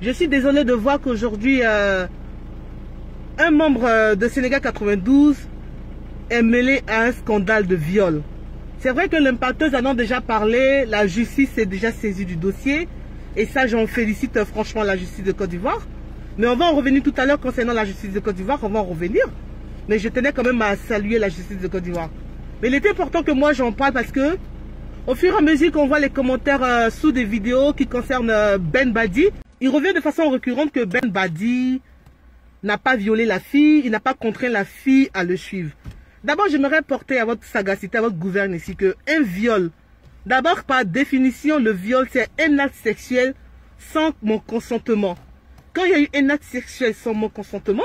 Je suis désolé de voir qu'aujourd'hui, un membre de Sénégal 92 est mêlé à un scandale de viol. C'est vrai que l'impacteuse en a déjà parlé, la justice s'est déjà saisie du dossier. Et ça, j'en félicite franchement la justice de Côte d'Ivoire. Mais on va en revenir tout à l'heure concernant la justice de Côte d'Ivoire, on va en revenir. Mais je tenais quand même à saluer la justice de Côte d'Ivoire. Mais il était important que moi j'en parle parce que, au fur et à mesure qu'on voit les commentaires sous des vidéos qui concernent Ben Badi, il revient de façon récurrente que Ben Badi n'a pas violé la fille, il n'a pas contraint la fille à le suivre. D'abord, j'aimerais porter à votre sagacité, à votre gouverne ici, qu'un viol, d'abord par définition, le viol c'est un acte sexuel sans mon consentement. Quand il y a eu un acte sexuel sans mon consentement,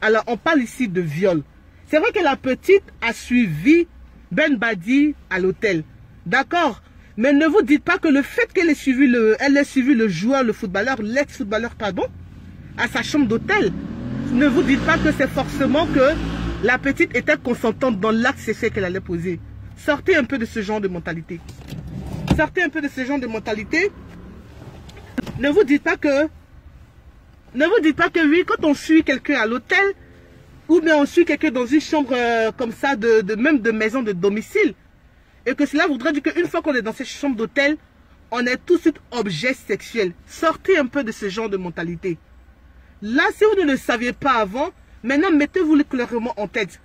alors on parle ici de viol. C'est vrai que la petite a suivi Ben Badi à l'hôtel. D'accord? Mais ne vous dites pas que le fait qu'elle ait suivi le joueur, le footballeur, l'ex-footballeur, pardon, à sa chambre d'hôtel, ne vous dites pas que c'est forcément que la petite était consentante dans l'acte sexuel qu'elle allait poser. Sortez un peu de ce genre de mentalité. Sortez un peu de ce genre de mentalité. Ne vous dites pas que oui, quand on suit quelqu'un à l'hôtel, ou bien on suit quelqu'un dans une chambre comme ça, même de maison de domicile, et que cela voudrait dire qu'une fois qu'on est dans cette chambre d'hôtel, on est tout de suite objet sexuel. Sortez un peu de ce genre de mentalité. Là, si vous ne le saviez pas avant, maintenant mettez-vous clairement en tête.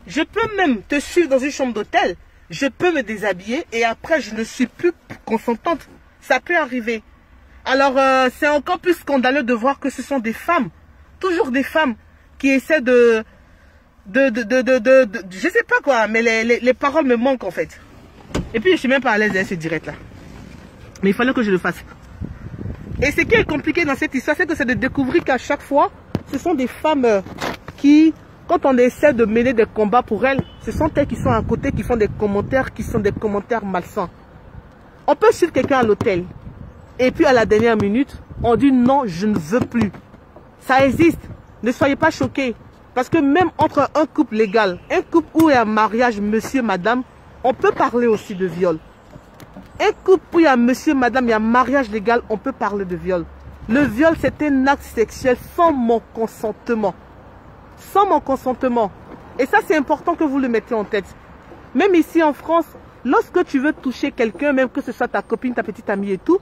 Je peux même te suivre dans une chambre d'hôtel, je peux me déshabiller et après je ne suis plus consentante. Ça peut arriver. Alors, c'est encore plus scandaleux de voir que ce sont des femmes, toujours des femmes, qui essaient je sais pas quoi, mais les paroles me manquent en fait. Et puis, je suis même pas à l'aise avec ce direct là. Mais il fallait que je le fasse. Et ce qui est compliqué dans cette histoire, c'est que c'est de découvrir qu'à chaque fois, ce sont des femmes qui, quand on essaie de mener des combats pour elles, ce sont elles qui sont à côté, qui font des commentaires, qui sont des commentaires malsains. On peut suivre quelqu'un à l'hôtel. Et puis à la dernière minute, on dit non, je ne veux plus. Ça existe. Ne soyez pas choqués. Parce que même entre un couple légal, un couple où il y a un mariage, monsieur, madame, on peut parler aussi de viol. Un couple où il y a monsieur, madame, il y a un mariage légal, on peut parler de viol. Le viol, c'est un acte sexuel sans mon consentement. Sans mon consentement. Et ça, c'est important que vous le mettiez en tête. Même ici en France, lorsque tu veux toucher quelqu'un, même que ce soit ta copine, ta petite amie et tout,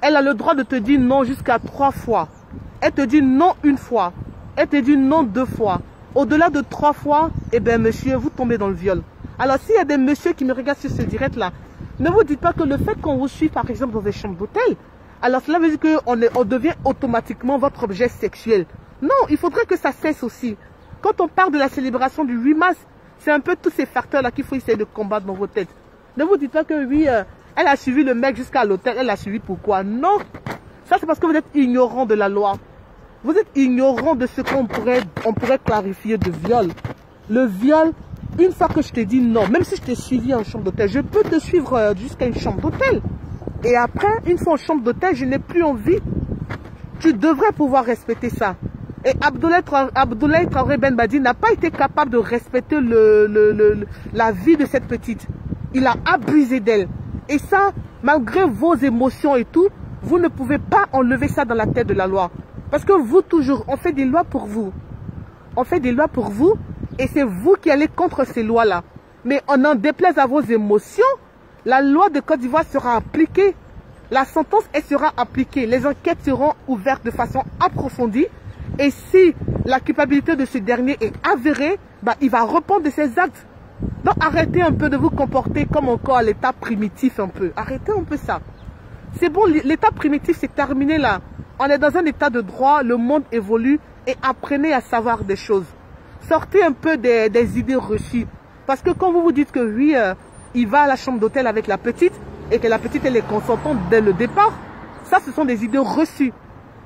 elle a le droit de te dire non jusqu'à 3 fois. Elle te dit non une fois. Elle te dit non 2 fois. Au-delà de 3 fois, eh bien monsieur, vous tombez dans le viol. Alors s'il y a des messieurs qui me regardent sur ce direct-là, ne vous dites pas que le fait qu'on vous suit par exemple dans des chambres d'hôtel, alors cela veut dire qu'on devient automatiquement votre objet sexuel. Non, il faudrait que ça cesse aussi. Quand on parle de la célébration du 8 mars, c'est un peu tous ces facteurs-là qu'il faut essayer de combattre dans vos têtes. Ne vous dites pas que oui, elle a suivi le mec jusqu'à l'hôtel, elle a suivi pourquoi? Non, ça c'est parce que vous êtes ignorant de la loi. Vous êtes ignorant de ce qu'on pourrait clarifier de viol. Le viol, une fois que je te dis non, même si je t'ai suivi en chambre d'hôtel, je peux te suivre jusqu'à une chambre d'hôtel. Et après, une fois en chambre d'hôtel, je n'ai plus envie. Tu devrais pouvoir respecter ça. Et Abdoulaye Traoré Ben Badi n'a pas été capable de respecter la vie de cette petite. Il a abusé d'elle. Et ça, malgré vos émotions et tout, vous ne pouvez pas enlever ça dans la tête de la loi. Parce que vous, toujours, on fait des lois pour vous. On fait des lois pour vous et c'est vous qui allez contre ces lois-là. Mais on en déplaise à vos émotions, la loi de Côte d'Ivoire sera appliquée. La sentence, elle sera appliquée. Les enquêtes seront ouvertes de façon approfondie. Et si la culpabilité de ce dernier est avérée, bah, il va répondre de ses actes. Donc arrêtez un peu de vous comporter comme encore à l'état primitif un peu. Arrêtez un peu ça. C'est bon, l'état primitif c'est terminé là. On est dans un état de droit, le monde évolue et apprenez à savoir des choses. Sortez un peu des idées reçues. Parce que quand vous vous dites que oui, il va à la chambre d'hôtel avec la petite et que la petite elle est consentante dès le départ, ça ce sont des idées reçues.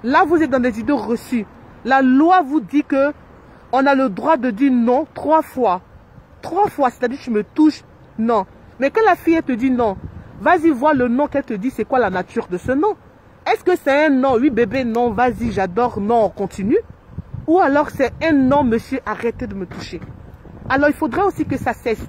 Là vous êtes dans des idées reçues. La loi vous dit que on a le droit de dire non 3 fois. 3 fois, c'est-à-dire tu me touches, non. Mais quand la fille elle te dit non, vas-y voir le nom qu'elle te dit, c'est quoi la nature de ce nom? Est-ce que c'est un non, oui bébé, non, vas-y, j'adore, non, on continue? Ou alors c'est un non, monsieur, arrêtez de me toucher. Alors il faudrait aussi que ça cesse.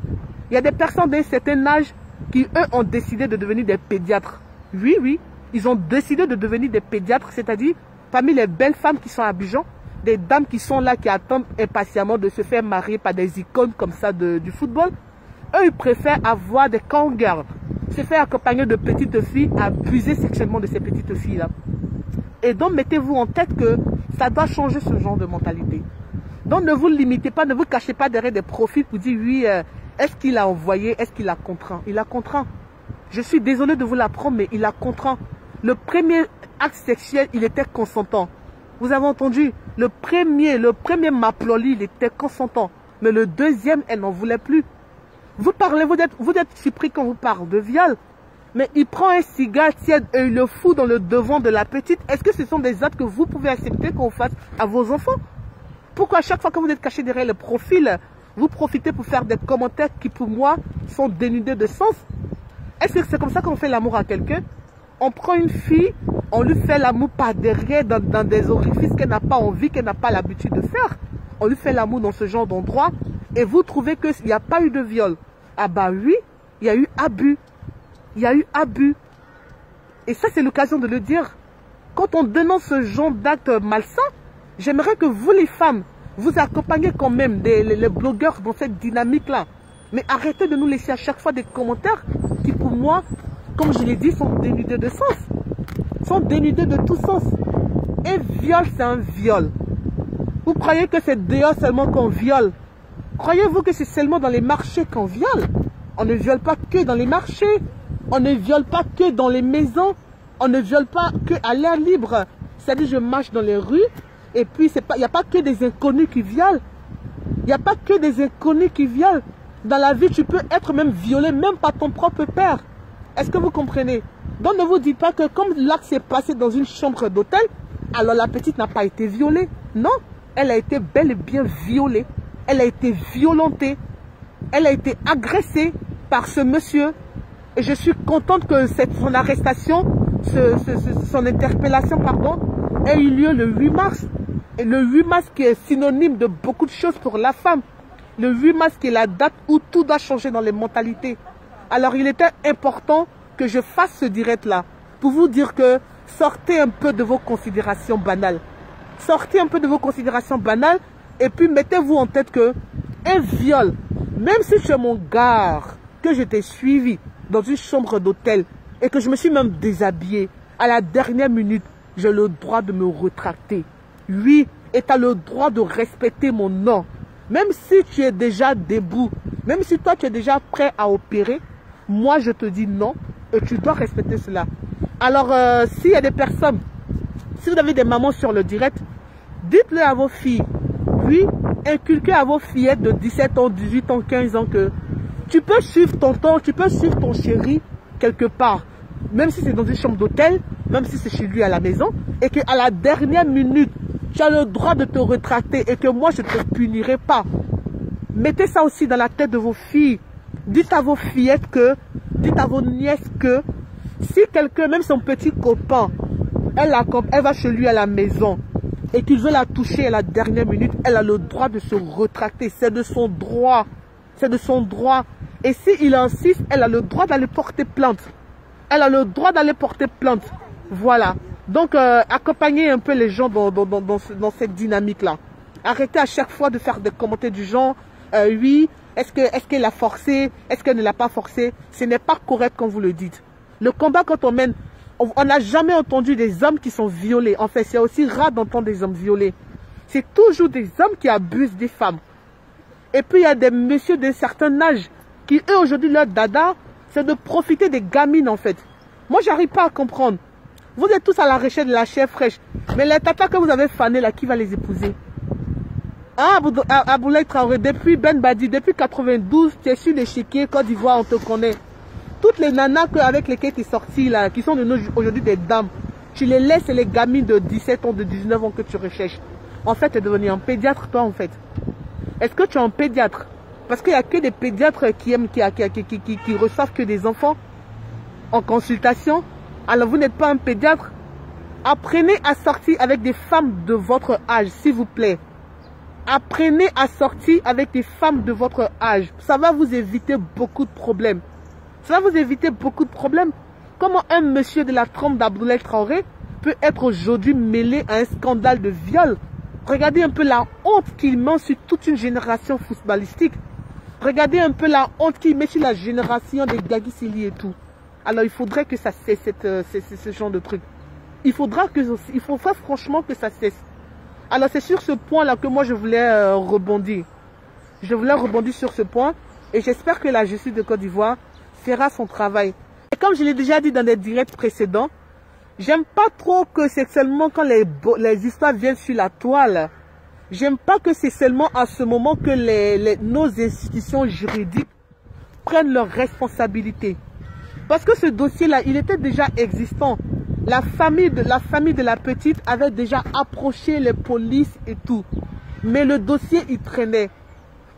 Il y a des personnes d'un certain âge qui, eux, ont décidé de devenir des pédiatres. Oui, oui, ils ont décidé de devenir des pédiatres, c'est-à-dire parmi les belles femmes qui sont à Abidjan, des dames qui sont là, qui attendent impatiemment de se faire marier par des icônes comme ça du football. Eux, ils préfèrent avoir des cowgirls, se faire accompagner de petites filles, abuser sexuellement de ces petites filles-là. Et donc, mettez-vous en tête que ça doit changer ce genre de mentalité. Donc, ne vous limitez pas, ne vous cachez pas derrière des profils pour dire, oui, est-ce qu'il a envoyé, est-ce qu'il a contraint? Il a contraint. Je suis désolé de vous l'apprendre, mais il a contraint. Le premier acte sexuel, il était consentant. Vous avez entendu? Le premier Maploli, il était consentant. Mais le deuxième, elle n'en voulait plus. Vous parlez, vous êtes surpris quand vous parlez de viol. Mais il prend un cigare tiède et il le fout dans le devant de la petite. Est-ce que ce sont des actes que vous pouvez accepter qu'on fasse à vos enfants? Pourquoi à chaque fois que vous êtes caché derrière le profil, vous profitez pour faire des commentaires qui pour moi sont dénudés de sens? Est-ce que c'est comme ça qu'on fait l'amour à quelqu'un? On prend une fille, on lui fait l'amour par derrière dans des orifices qu'elle n'a pas envie, qu'elle n'a pas l'habitude de faire. On lui fait l'amour dans ce genre d'endroit et vous trouvez qu'il n'y a pas eu de viol. Ah bah oui, il y a eu abus. Il y a eu abus. Et ça, c'est l'occasion de le dire. Quand on dénonce ce genre d'actes malsains, j'aimerais que vous, les femmes, vous accompagnez quand même les blogueurs dans cette dynamique-là. Mais arrêtez de nous laisser à chaque fois des commentaires qui, pour moi, comme je l'ai dit, sont dénudés de sens. Sont dénudés de tout sens. Un viol, c'est un viol. Vous croyez que c'est dehors seulement qu'on viole? Croyez-vous que c'est seulement dans les marchés qu'on viole? On ne viole pas que dans les marchés. On ne viole pas que dans les maisons. On ne viole pas que à l'air libre. C'est-à-dire, je marche dans les rues et puis il n'y a pas que des inconnus qui violent. Il n'y a pas que des inconnus qui violent. Dans la vie, tu peux être même violé, même par ton propre père. Est-ce que vous comprenez? Donc, ne vous dites pas que comme l'acte s'est passé dans une chambre d'hôtel, alors la petite n'a pas été violée. Non, elle a été bel et bien violée. Elle a été violentée. Elle a été agressée par ce monsieur. Et je suis contente que son arrestation, son interpellation, pardon, ait eu lieu le 8 mars. Et le 8 mars qui est synonyme de beaucoup de choses pour la femme. Le 8 mars qui est la date où tout doit changer dans les mentalités. Alors il était important que je fasse ce direct-là pour vous dire que sortez un peu de vos considérations banales. Sortez un peu de vos considérations banales et puis mettez-vous en tête que un viol, même si tu es mon gars, que je t'ai suivi dans une chambre d'hôtel et que je me suis même déshabillée, à la dernière minute, j'ai le droit de me retracter. Oui, et tu as le droit de respecter mon nom. Même si tu es déjà debout, même si toi tu es déjà prêt à opérer, moi je te dis non et tu dois respecter cela. Alors s'il y a des personnes, si vous avez des mamans sur le direct, dites-le à vos filles. Oui, inculquez à vos fillettes de 17 ans, 18 ans, 15 ans que tu peux suivre tonton, tu peux suivre ton chéri quelque part. Même si c'est dans une chambre d'hôtel, même si c'est chez lui à la maison, et qu'à la dernière minute, tu as le droit de te retracter et que moi je ne te punirai pas. Mettez ça aussi dans la tête de vos filles. Dites à vos fillettes que, dites à vos nièces que, si quelqu'un, même son petit copain, elle va chez lui à la maison et qu'il veut la toucher à la dernière minute, elle a le droit de se retracter. C'est de son droit. C'est de son droit. Et s'il insiste, elle a le droit d'aller porter plainte. Elle a le droit d'aller porter plainte. Voilà. Donc, accompagnez un peu les gens dans cette dynamique-là. Arrêtez à chaque fois de faire des commentaires du genre, oui, est-ce qu'elle a forcé, est-ce qu'elle ne l'a pas forcé? Ce n'est pas correct quand vous le dites. Le combat, quand on mène, on n'a jamais entendu des hommes qui sont violés. En fait, c'est aussi rare d'entendre des hommes violés. C'est toujours des hommes qui abusent des femmes. Et puis, il y a des messieurs d'un certain âge qui, eux, aujourd'hui, leur dada, c'est de profiter des gamines, en fait. Moi, j'arrive pas à comprendre. Vous êtes tous à la recherche de la chair fraîche. Mais les tatas que vous avez fanées, là, qui va les épouser? Ah, Aboulaye Traoré, depuis Ben Badi, depuis 92, tu es sur l'échiquier Côte d'Ivoire, on te connaît. Toutes les nanas avec lesquelles tu es sorti, là, qui sont aujourd'hui des dames, tu les laisses, les gamines de 17 ans, de 19 ans que tu recherches. En fait, tu es devenu un pédiatre, toi, en fait. Est-ce que tu es un pédiatre? Parce qu'il n'y a que des pédiatres qui reçoivent que des enfants en consultation. Alors, vous n'êtes pas un pédiatre. Apprenez à sortir avec des femmes de votre âge, s'il vous plaît. Apprenez à sortir avec des femmes de votre âge. Ça va vous éviter beaucoup de problèmes. Ça va vous éviter beaucoup de problèmes. Comment un monsieur de la trempe d'Abdoulaye Traoré peut être aujourd'hui mêlé à un scandale de viol? Regardez un peu la honte qu'il met sur toute une génération footballistique. Regardez un peu la honte qu'il met sur la génération des Gagisili et tout. Alors il faudrait que ça cesse ce genre de truc. Il faudra franchement que ça cesse. Alors c'est sur ce point-là que moi je voulais rebondir. Je voulais rebondir sur ce point et j'espère que la justice de Côte d'Ivoire fera son travail. Et comme je l'ai déjà dit dans des directs précédents, j'aime pas trop que c'est seulement quand les histoires viennent sur la toile. J'aime pas que c'est seulement à ce moment que nos institutions juridiques prennent leurs responsabilités. Parce que ce dossier-là, il était déjà existant. La famille de la petite avait déjà approché les polices et tout. Mais le dossier, il traînait.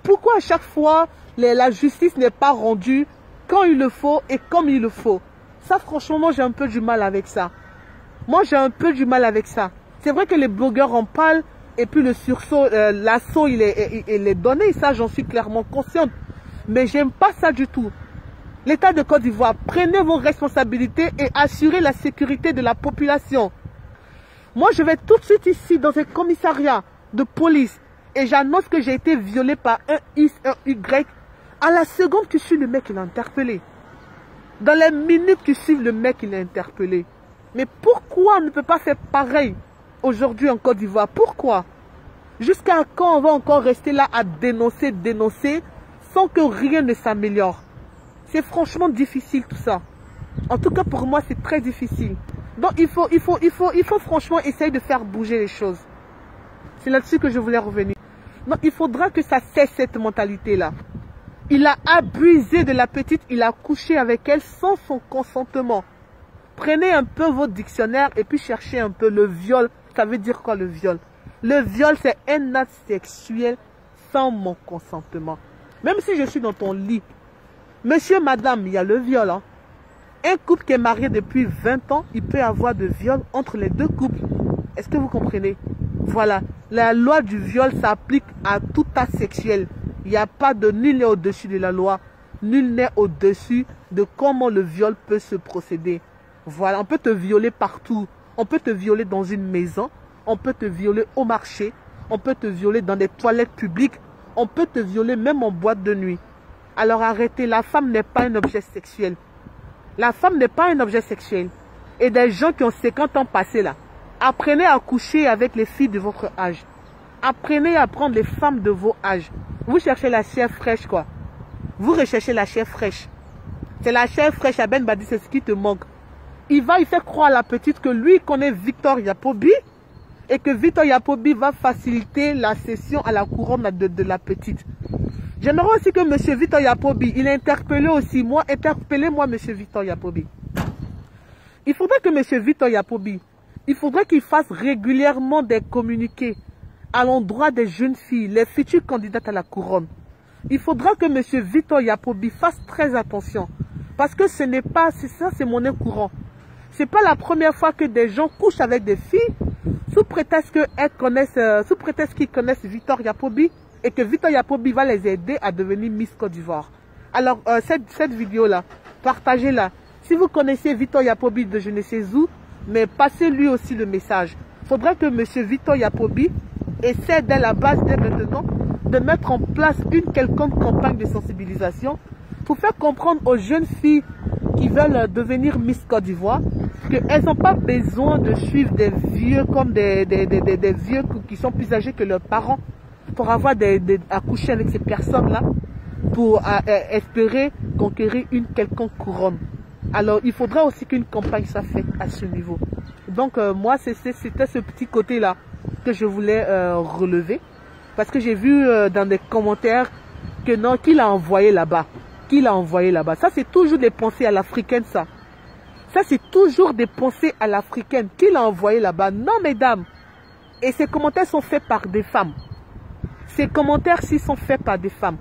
Pourquoi à chaque fois, la justice n'est pas rendue quand il le faut et comme il le faut? Ça, franchement, moi, j'ai un peu du mal avec ça. Moi, j'ai un peu du mal avec ça. C'est vrai que les blogueurs en parlent et puis le sursaut, l'assaut, il est donné. Ça, j'en suis clairement consciente. Mais j'aime pas ça du tout. L'État de Côte d'Ivoire, prenez vos responsabilités et assurez la sécurité de la population. Moi, je vais tout de suite ici dans un commissariat de police et j'annonce que j'ai été violée par un X, un Y. À la seconde qui suit, le mec, il est interpellé. Dans les minutes qui suivent, le mec, il est interpellé. Mais pourquoi on ne peut pas faire pareil aujourd'hui en Côte d'Ivoire? Pourquoi? Jusqu'à quand on va encore rester là à dénoncer sans que rien ne s'améliore? C'est franchement difficile tout ça. En tout cas, pour moi, c'est très difficile. Donc, il faut franchement essayer de faire bouger les choses. C'est là-dessus que je voulais revenir. Donc, il faudra que ça cesse cette mentalité-là. Il a abusé de la petite, il a couché avec elle sans son consentement. Prenez un peu votre dictionnaire et puis cherchez un peu le viol. Ça veut dire quoi le viol? Le viol, c'est un acte sexuel sans mon consentement. Même si je suis dans ton lit, monsieur, madame, il y a le viol. Hein. Un couple qui est marié depuis 20 ans, il peut avoir de viol entre les deux couples. Est-ce que vous comprenez? Voilà. La loi du viol s'applique à tout acte sexuel. Il n'y a pas de nul n'est au-dessus de la loi. Nul n'est au-dessus de comment le viol peut se procéder. Voilà. On peut te violer partout. On peut te violer dans une maison. On peut te violer au marché. On peut te violer dans des toilettes publiques. On peut te violer même en boîte de nuit. Alors arrêtez, la femme n'est pas un objet sexuel. La femme n'est pas un objet sexuel. Et des gens qui ont 50 ans passés là, apprenez à coucher avec les filles de votre âge. Apprenez à prendre les femmes de vos âges. Vous cherchez la chair fraîche quoi. Vous recherchez la chair fraîche. C'est la chair fraîche à Ben Badi, c'est ce qui te manque. Il fait croire à la petite que lui connaît Victor Yapobi et que Victor Yapobi va faciliter la cession à la couronne de la petite. J'aimerais aussi que M. Victor Yapobi, il est interpellé aussi. Moi, interpellez-moi M. Victor Yapobi. Il faudrait que M. Victor Yapobi, il faudrait qu'il fasse régulièrement des communiqués à l'endroit des jeunes filles, les futures candidates à la couronne. Il faudra que M. Victor Yapobi fasse très attention. Parce que ce n'est pas, c'est monnaie courant. Ce n'est pas la première fois que des gens couchent avec des filles sous prétexte qu'ils connaissent Victor Yapobi. Et que Victor Yapobi va les aider à devenir Miss Côte d'Ivoire. Alors, cette vidéo-là, partagez-la. Si vous connaissez Victor Yapobi de je ne sais où, mais passez lui aussi le message. Il faudrait que M. Victor Yapobi essaie dès la base, dès maintenant, de mettre en place une quelconque campagne de sensibilisation pour faire comprendre aux jeunes filles qui veulent devenir Miss Côte d'Ivoire qu'elles n'ont pas besoin de suivre des vieux comme des vieux qui sont plus âgés que leurs parents pour avoir à coucher avec ces personnes-là, pour espérer conquérir une quelconque couronne. Alors, il faudra aussi qu'une campagne soit faite à ce niveau. Donc, moi, c'était ce petit côté-là que je voulais relever. Parce que j'ai vu dans des commentaires que non, qu'il a envoyé là-bas. Qu'il a envoyé là-bas. Ça, c'est toujours des pensées à l'africaine, ça. Ça, c'est toujours des pensées à l'africaine. Qu'il a envoyé là-bas. Non, mesdames. Et ces commentaires sont faits par des femmes. Ces commentaires-ci sont faits par des femmes.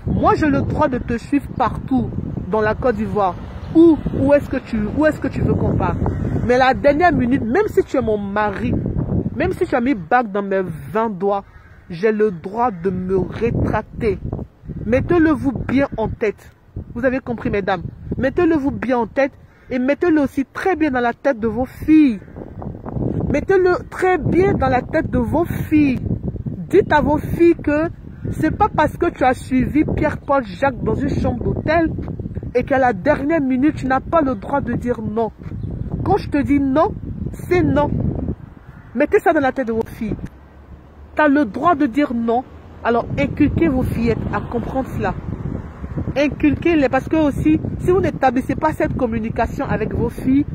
Moi, j'ai le droit de te suivre partout dans la Côte d'Ivoire. Où est-ce que tu veux qu'on parle? Mais la dernière minute, même si tu es mon mari, même si tu as mis bague dans mes 20 doigts, j'ai le droit de me rétracter. Mettez-le-vous bien en tête. Vous avez compris, mesdames? Mettez-le-vous bien en tête Et mettez-le aussi très bien dans la tête de vos filles. Mettez-le très bien dans la tête de vos filles. Dites à vos filles que c'est pas parce que tu as suivi Pierre, Paul, Jacques dans une chambre d'hôtel et qu'à la dernière minute, tu n'as pas le droit de dire non. Quand je te dis non, c'est non. Mettez ça dans la tête de vos filles. Tu as le droit de dire non. Alors inculquez vos fillettes à comprendre cela. Inculquez-les parce que aussi, si vous n'établissez pas cette communication avec vos filles,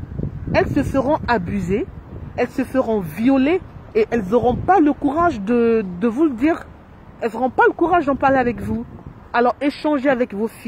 elles se feront abuser, elles se feront violer et elles n'auront pas le courage de vous le dire. Elles n'auront pas le courage d'en parler avec vous. Alors échangez avec vos filles.